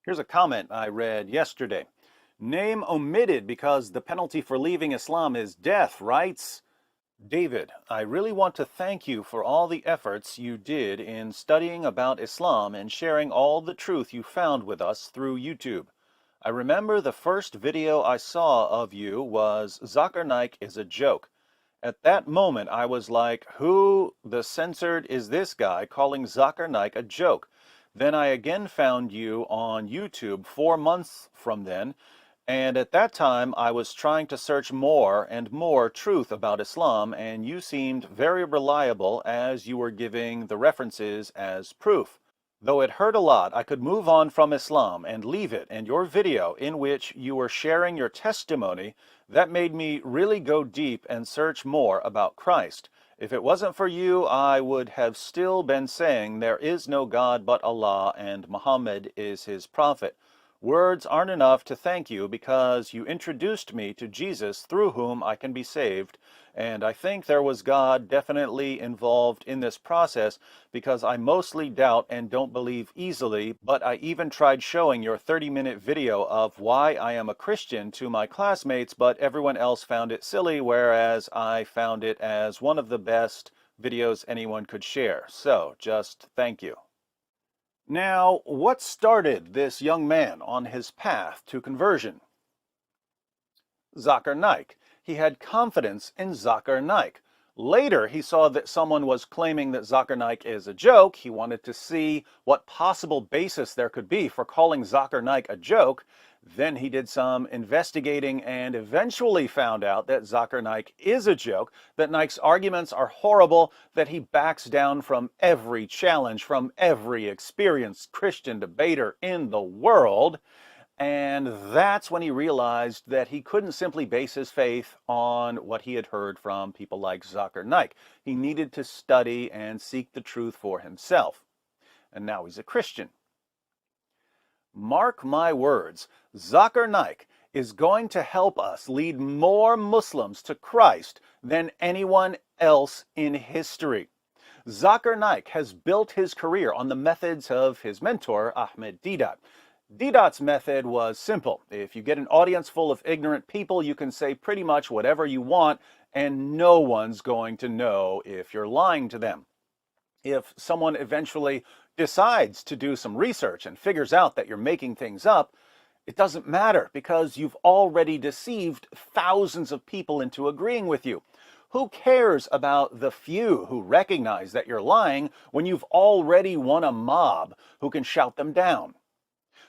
Here's a comment I read yesterday. Name omitted because the penalty for leaving Islam is death, writes David. I really want to thank you for all the efforts you did in studying about Islam and sharing all the truth you found with us through YouTube. I remember the first video I saw of you was ZAKIR NAIK is a joke. At that moment, I was like, who the censored is this guy calling ZAKIR NAIK a joke? Then I again found you on YouTube 4 months from then, and at that time I was trying to search more and more truth about Islam, and you seemed very reliable as you were giving the references as proof. Though it hurt a lot, I could move on from Islam and leave it, and your video in which you were sharing your testimony, that made me really go deep and search more about Christ. If it wasn't for you, I would have still been saying there is no God but Allah and Muhammad is his prophet. Words aren't enough to thank you because you introduced me to Jesus through whom I can be saved, and I think there was God definitely involved in this process because I mostly doubt and don't believe easily, but I even tried showing your 30-minute video of why I am a Christian to my classmates, but everyone else found it silly, whereas I found it as one of the best videos anyone could share. So, just thank you. Now, what started this young man on his path to conversion? ZAKIR NAIK. He had confidence in ZAKIR NAIK. Later, he saw that someone was claiming that ZAKIR NAIK is a joke. He wanted to see what possible basis there could be for calling ZAKIR NAIK a joke. Then he did some investigating and eventually found out that ZAKIR NAIK is a joke, that Naik's arguments are horrible, that he backs down from every challenge from every experienced Christian debater in the world. And that's when he realized that he couldn't simply base his faith on what he had heard from people like ZAKIR NAIK. He needed to study and seek the truth for himself. And now he's a Christian. Mark my words, ZAKIR NAIK is going to help us lead more Muslims to Christ than anyone else in history. ZAKIR NAIK has built his career on the methods of his mentor, Ahmed Deedat. Deedat's method was simple. If you get an audience full of ignorant people, you can say pretty much whatever you want, and no one's going to know if you're lying to them. If someone eventually decides to do some research and figures out that you're making things up, it doesn't matter because you've already deceived thousands of people into agreeing with you. Who cares about the few who recognize that you're lying when you've already won a mob who can shout them down?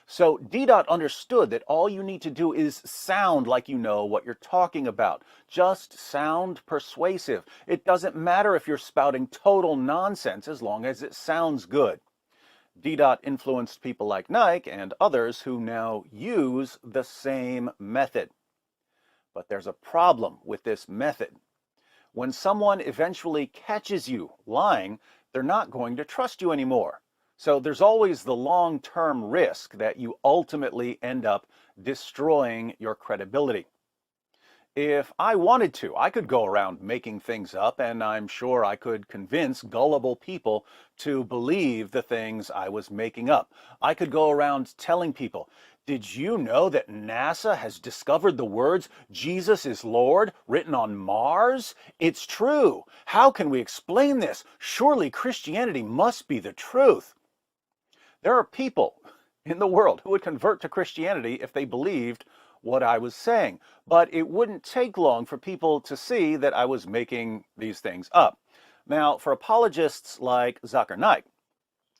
So Deedat understood that all you need to do is sound like you know what you're talking about. Just sound persuasive. It doesn't matter if you're spouting total nonsense as long as it sounds good. Deedat influenced people like Naik and others who now use the same method. But there's a problem with this method. When someone eventually catches you lying, they're not going to trust you anymore. So there's always the long-term risk that you ultimately end up destroying your credibility. If I wanted to, I could go around making things up, and I'm sure I could convince gullible people to believe the things I was making up. I could go around telling people, did you know that NASA has discovered the words, Jesus is Lord, written on Mars? It's true. How can we explain this? Surely Christianity must be the truth. There are people in the world who would convert to Christianity if they believed what I was saying, but it wouldn't take long for people to see that I was making these things up. Now, for apologists like ZAKIR NAIK,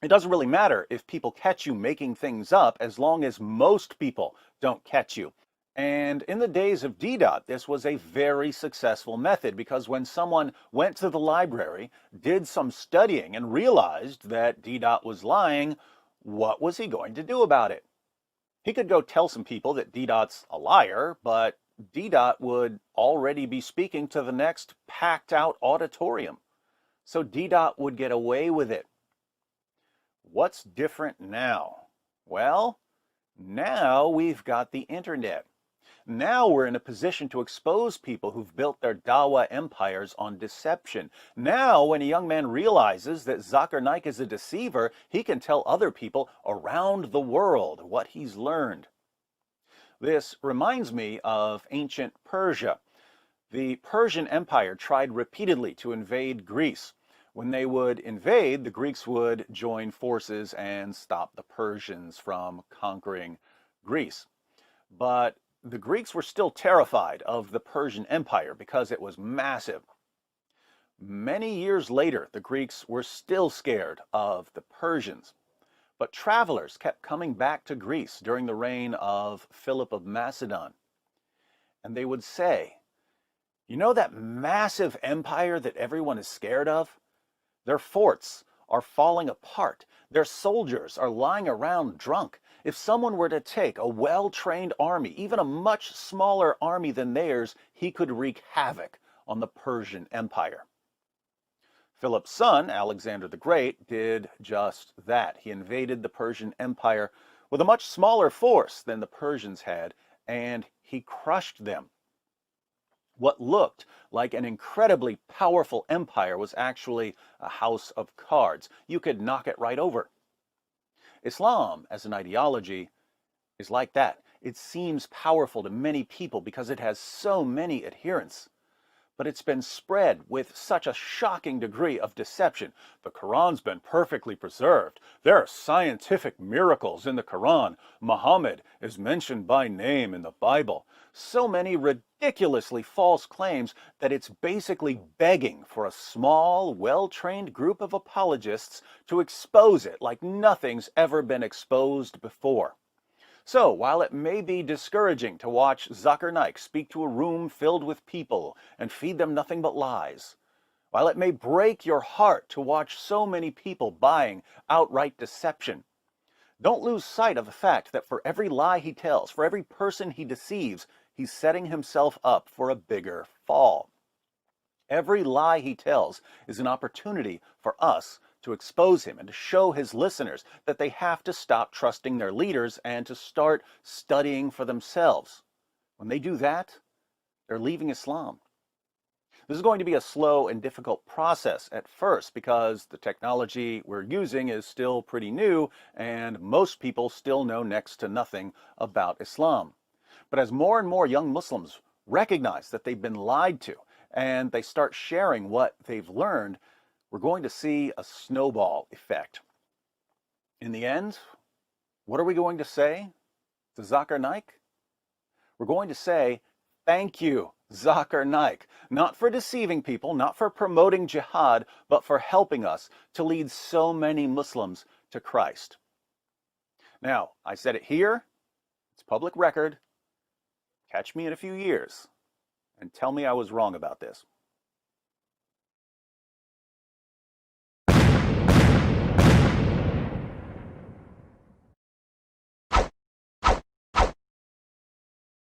it doesn't really matter if people catch you making things up as long as most people don't catch you. And in the days of Deedat, this was a very successful method because when someone went to the library, did some studying, and realized that Deedat was lying, what was he going to do about it? He could go tell some people that Deedat's a liar, but Deedat would already be speaking to the next packed out auditorium. So Deedat would get away with it. What's different now? Well, now we've got the internet. Now we're in a position to expose people who've built their Dawa empires on deception. Now, when a young man realizes that Zakir Naik is a deceiver, he can tell other people around the world what he's learned. This reminds me of ancient Persia. The Persian Empire tried repeatedly to invade Greece. When they would invade, the Greeks would join forces and stop the Persians from conquering Greece. But the Greeks were still terrified of the Persian Empire because it was massive. Many years later, the Greeks were still scared of the Persians. But travelers kept coming back to Greece during the reign of Philip of Macedon. And they would say, you know that massive empire that everyone is scared of? Their forts are falling apart. Their soldiers are lying around drunk. If someone were to take a well-trained army, even a much smaller army than theirs, he could wreak havoc on the Persian Empire. Philip's son, Alexander the Great, did just that. He invaded the Persian Empire with a much smaller force than the Persians had, and he crushed them. What looked like an incredibly powerful empire was actually a house of cards. You could knock it right over. Islam, as an ideology, is like that. It seems powerful to many people because it has so many adherents. But it's been spread with such a shocking degree of deception. The Quran's been perfectly preserved. There are scientific miracles in the Quran. Muhammad is mentioned by name in the Bible. So many ridiculously false claims that it's basically begging for a small, well-trained group of apologists to expose it like nothing's ever been exposed before. So, while it may be discouraging to watch Zakir Naik speak to a room filled with people and feed them nothing but lies, while it may break your heart to watch so many people buying outright deception, don't lose sight of the fact that for every lie he tells, for every person he deceives, he's setting himself up for a bigger fall. Every lie he tells is an opportunity for us to expose him and to show his listeners that they have to stop trusting their leaders and to start studying for themselves. When they do that, they're leaving Islam. This is going to be a slow and difficult process at first because the technology we're using is still pretty new and most people still know next to nothing about Islam. But as more and more young Muslims recognize that they've been lied to and they start sharing what they've learned, we're going to see a snowball effect. In the end, what are we going to say to Zakir Naik? We're going to say, thank you, Zakir Naik, not for deceiving people, not for promoting jihad, but for helping us to lead so many Muslims to Christ. Now, I said it here, it's public record. Catch me in a few years and tell me I was wrong about this.